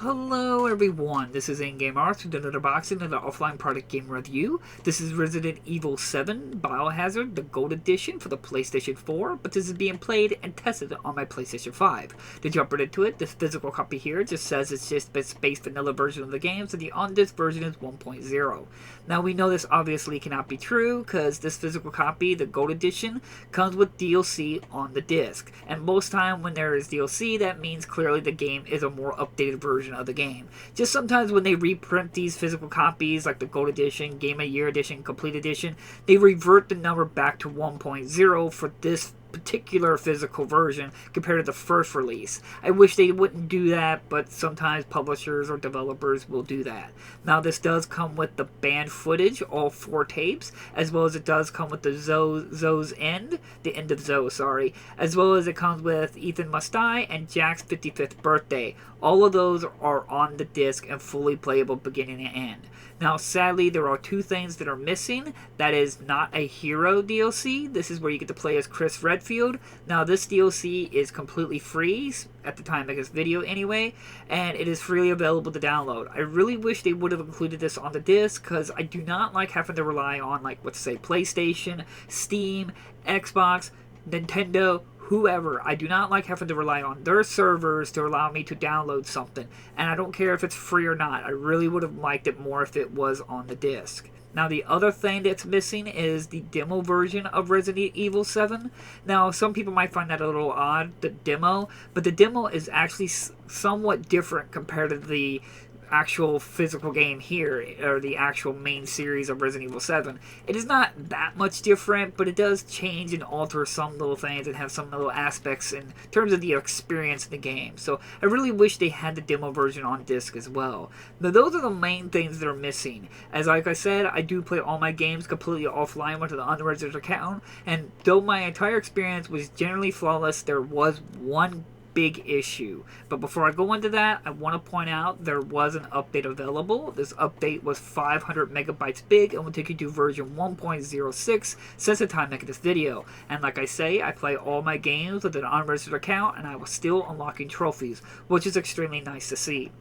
Hello everyone, this is In-Game Arts with another boxing and an offline product game review. This is Resident Evil 7 Biohazard, the Gold Edition for the PlayStation 4, but this is being played and tested on my PlayStation 5. To jump right into it, this physical copy here just says it's just a space vanilla version of the game, so the on-disc version is 1.0. Now we know this obviously cannot be true, because this physical copy, the Gold Edition, comes with DLC on the disc. And most time when there is DLC, that means clearly the game is a more updated version of the game. Just sometimes when they reprint these physical copies, like the Gold Edition, Game of Year Edition, Complete Edition, they revert the number back to 1.0 for this particular physical version compared to the first release. I wish they wouldn't do that, but sometimes publishers or developers will do that. Now this does come with the banned footage, all 4 tapes, as well as it does come with the Zoe's End, the end of Zoe, sorry, as well as it comes with Ethan Must Die and Jack's 55th birthday. All of those are on the disc and fully playable beginning and end. Now, sadly, there are 2 things that are missing. That is not a hero DLC. This is where you get to play as Chris Redfield. Now, this DLC is completely free, at the time of this video anyway, and it is freely available to download. I really wish they would have included this on the disc, because I do not like having to rely on, like, let's say, PlayStation, Steam, Xbox, Nintendo, whoever. I do not like having to rely on their servers to allow me to download something. And I don't care if it's free or not. I really would have liked it more if it was on the disc. Now, the other thing that's missing is the demo version of Resident Evil 7. Now, some people might find that a little odd, the demo, but the demo is actually somewhat different compared to the actual physical game here, or the actual main series of Resident Evil 7. It is not that much different, but it does change and alter some little things and have some little aspects in terms of the experience in the game. So I really wish they had the demo version on disc as well. Now those are the main things that are missing. As like I said, I do play all my games completely offline with an unregistered account, and though my entire experience was generally flawless, there was one big issue. But before I go into that, I want to point out there was an update available. This update was 500 megabytes big and will take you to version 1.06 since the time making this video. And like I say, I play all my games with an unregistered account, and I was still unlocking trophies, which is extremely nice to see.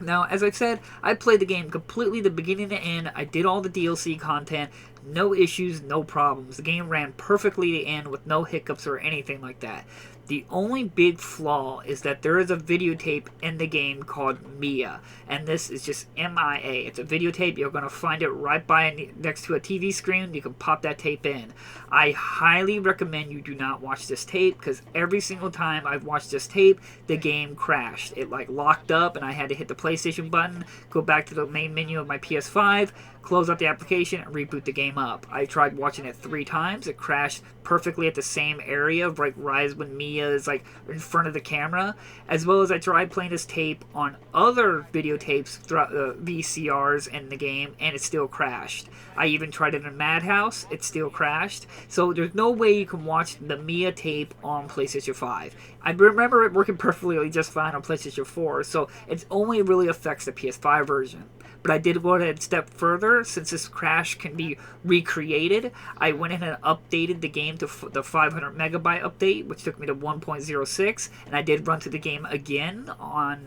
Now, as I said, I played the game completely the beginning to end. I did all the DLC content, no issues, no problems. The game ran perfectly to end with no hiccups or anything like that. The only big flaw is that there is a videotape in the game called Mia, and this is just MIA. It's a videotape. You're going to find it right by next to a TV screen. You can pop that tape in. I highly recommend you do not watch this tape, because every single time I've watched this tape, the game crashed. It like locked up, and I had to hit the PlayStation button, go back to the main menu of my PS5, close out the application, and reboot the game up. I tried watching it 3 times. It crashed perfectly at the same area, right when Mia is like in front of the camera, as well as I tried playing this tape on other videotapes throughout the VCRs in the game, and it still crashed. I even tried it in Madhouse. It still crashed. So there's no way you can watch the Mia tape on PlayStation 5. I remember it working perfectly just fine on PlayStation 4, so it only really affects the PS5 version. But I did go ahead a step further. Since this crash can be recreated, I went in and updated the game to the 500 megabyte update, which took me to 1.06, and I did run through the game again on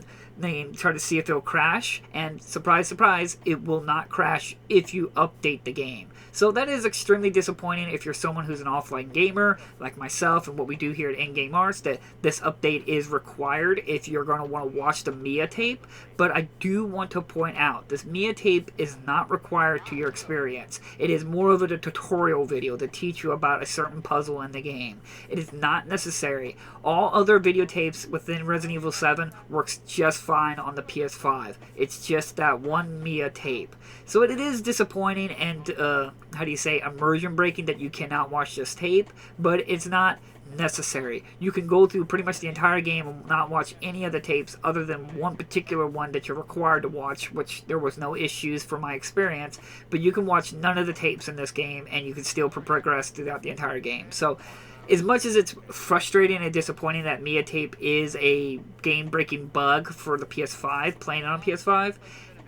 try to see if it'll crash, and surprise, surprise, it will not crash if you update the game. So that is extremely disappointing if you're someone who's an offline gamer, like myself and what we do here at In-Game Arts, that this update is required if you're going to want to watch the Mia tape. But I do want to point out, this Mia tape is not required to your experience. It is more of a tutorial video to teach you about a certain puzzle in the game. It is not necessary. All other videotapes within Resident Evil 7 works just fine on the PS5. It's just that one Mia tape. So it is disappointing and, immersion breaking that you cannot watch this tape, but it's not necessary. You can go through pretty much the entire game and not watch any of the tapes other than one particular one that you're required to watch, which there was no issues from my experience, but you can watch none of the tapes in this game and you can still progress throughout the entire game. So as much as it's frustrating and disappointing that Mia tape is a game-breaking bug for the PS5, playing on PS5,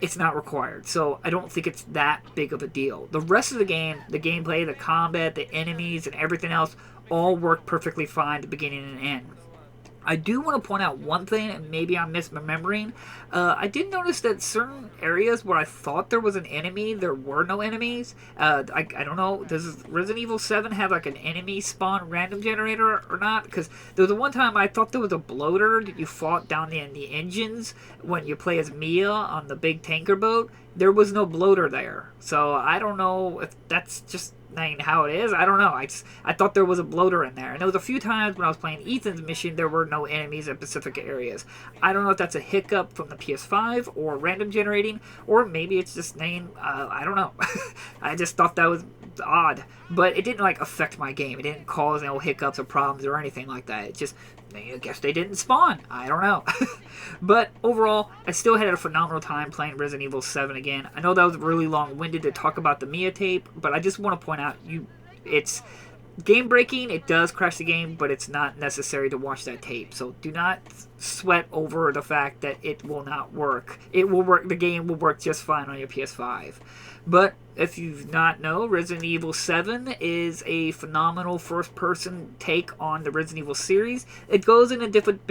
it's not required. So I don't think it's that big of a deal. The rest of the game, the gameplay, the combat, the enemies, and everything else all work perfectly fine at the beginning and end. I do want to point out one thing, and maybe I'm misremembering. I did notice that certain areas where I thought there was an enemy, there were no enemies. I don't know, does Resident Evil 7 have like an enemy spawn random generator or not? Because there was one time I thought there was a bloater that you fought down in the engines when you play as Mia on the big tanker boat. There was no bloater there. So I don't know if that's just how it is. I don't know. I thought there was a bloater in there. And there was a few times when I was playing Ethan's mission, there were no enemies in specific areas. I don't know if that's a hiccup from the PS5 or random generating, or maybe it's just I don't know. I just thought that was odd. But it didn't like affect my game. It didn't cause no hiccups or problems or anything like that. It just, I guess they didn't spawn. I don't know. But overall, I still had a phenomenal time playing Resident Evil 7 again. I know that was really long-winded to talk about the Mia tape, but I just want to point out, it's game-breaking. It does crash the game, but it's not necessary to watch that tape. So do not sweat over the fact that it will not work. It will work. The game will work just fine on your PS5. But if you not know, Resident Evil 7 is a phenomenal first-person take on the Resident Evil series. It goes in a different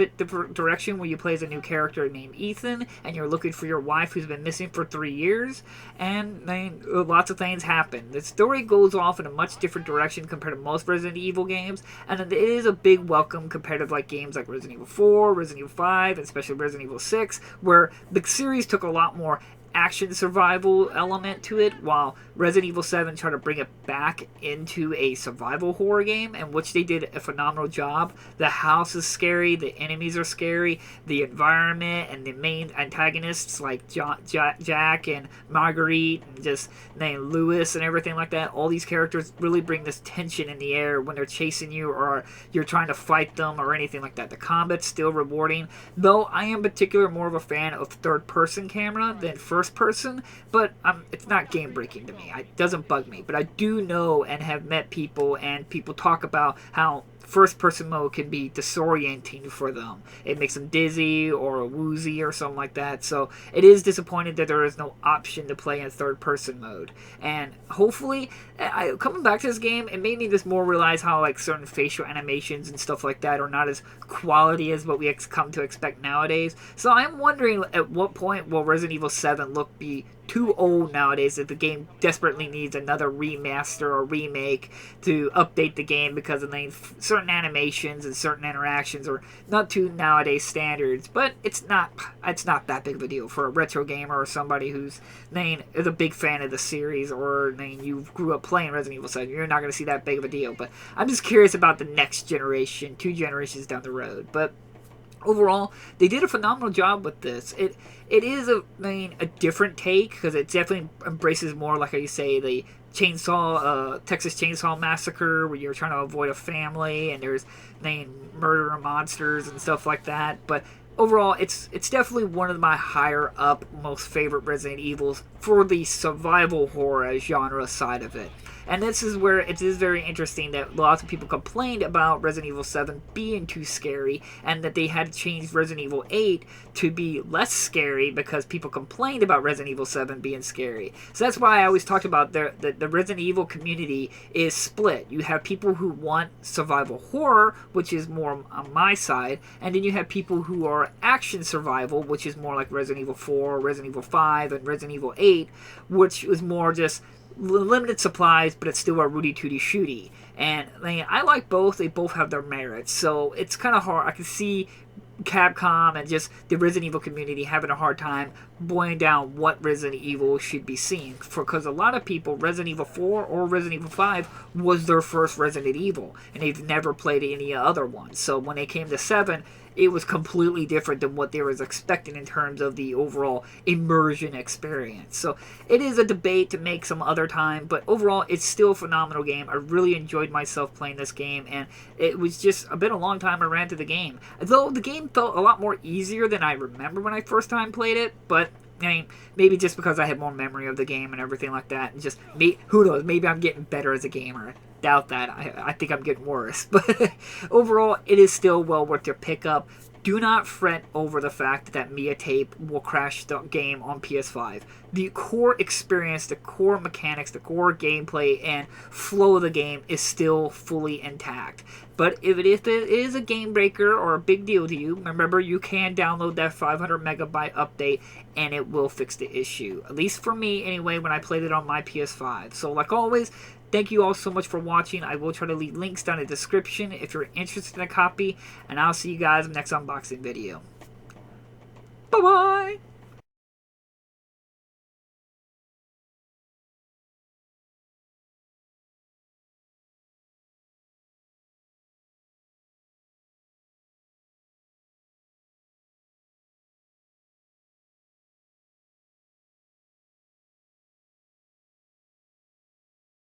direction where you play as a new character named Ethan, and you're looking for your wife who's been missing for 3 years, and lots of things happen. The story goes off in a much different direction compared to most Resident Evil games, and it is a big welcome compared to games like Resident Evil 4, Resident Evil 5, and especially Resident Evil 6, where the series took a lot more action survival element to it, while Resident Evil 7 tried to bring it back into a survival horror game, in which they did a phenomenal job. The house is scary, the enemies are scary, the environment and the main antagonists like Jack and Marguerite and just Lewis and everything like that, all these characters really bring this tension in the air when they're chasing you or you're trying to fight them or anything like that. The combat's still rewarding, though I am particularly more of a fan of third-person camera than first-person, but it's not game-breaking to me. It doesn't bug me, but I do know and have met people, and people talk about how first-person mode can be disorienting for them. It makes them dizzy or woozy or something like that, so it is disappointing that there is no option to play in third-person mode. And hopefully, coming back to this game, it made me just more realize how certain facial animations and stuff like that are not as quality as what we come to expect nowadays. So I'm wondering at what point will Resident Evil 7 be too old nowadays if the game desperately needs another remaster or remake to update the game because of certain animations and certain interactions are not to nowadays standards. But it's not that big of a deal for a retro gamer or somebody who's is a big fan of the series, or you grew up playing Resident Evil 7. You're not going to see that big of a deal. But I'm just curious about the next generation, 2 generations down the road. But overall, they did a phenomenal job with this. It is a different take because it definitely embraces more, like I say, the Texas Chainsaw Massacre, where you're trying to avoid a family and there's murder monsters and stuff like that. But overall, it's definitely one of my higher up, most favorite Resident Evils for the survival horror genre side of it. And this is where it is very interesting that lots of people complained about Resident Evil 7 being too scary, and that they had to change Resident Evil 8 to be less scary because people complained about Resident Evil 7 being scary. So that's why I always talked about the Resident Evil community is split. You have people who want survival horror, which is more on my side, and then you have people who are action survival, which is more like Resident Evil 4, Resident Evil 5, and Resident Evil 8, which is more just limited supplies, but it's still a rooty-tooty shooty. And I like both. They both have their merits. So it's kind of hard. I can see Capcom and just the Resident Evil community having a hard time boiling down what Resident Evil should be seen. Because a lot of people, Resident Evil 4 or Resident Evil 5 was their first Resident Evil, and they've never played any other one. So when they came to 7, it was completely different than what they was expecting in terms of the overall immersion experience. So it is a debate to make some other time, but overall it's still a phenomenal game. I really enjoyed myself playing this game, and it was just a long time I ran through the game. Though the game felt a lot more easier than I remember when I first time played it, but maybe just because I had more memory of the game and everything like that, and just who knows, maybe I'm getting better as a gamer. Doubt that. I think I'm getting worse. But overall, it is still well worth your pickup. Do not fret over the fact that Mia tape will crash the game on PS5. the core experience, the core mechanics, the core gameplay, and flow of the game is still fully intact. But if it is a game breaker or a big deal to you, remember you can download that 500 megabyte update and it will fix the issue. At least for me anyway, when I played it on my PS5. So like always, thank you all so much for watching. I will try to leave links down in the description if you're interested in a copy. And I'll see you guys in the next unboxing video. Bye-bye!